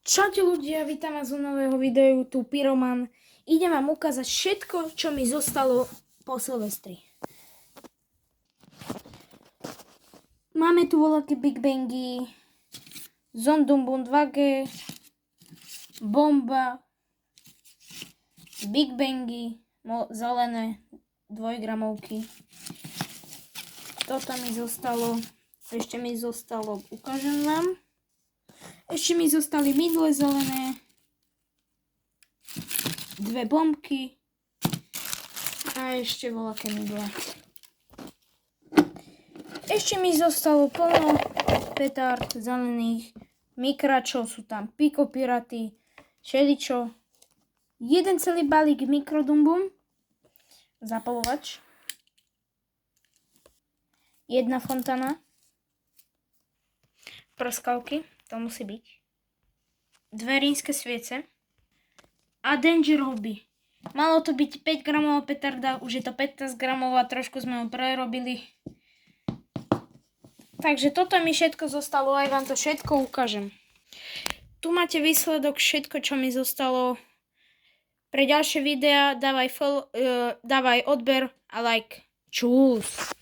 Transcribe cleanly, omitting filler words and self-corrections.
Čaute ľudia, vítam vás u nového videu, tu Pyroman. Idem vám ukázať všetko, čo mi zostalo po Silvestri. Máme tu voľaké Big Bangy, Zondumbun 2G, Bomba, Big Bangy, zelené 2 gramovky. Toto mi zostalo, ukážem vám. Ešte mi zostali mydle zelené, 2 bombky a ešte voľaké mydle. Ešte mi zostalo plno petard zelených, mikračov, sú tam Pico Piraty, šeličo, jeden celý balík mikrodumbum, zapalovač, jedna fontana, prskavky, to musí byť, 2 rínske sviece a Danger Hobby. Malo to byť 5 gramová petarda, už je to 15 gramová, trošku sme ho prerobili. Takže toto mi všetko zostalo, aj vám to všetko ukážem. Tu máte výsledok, všetko, čo mi zostalo. Pre ďalšie videá dávaj odber a like. Čus.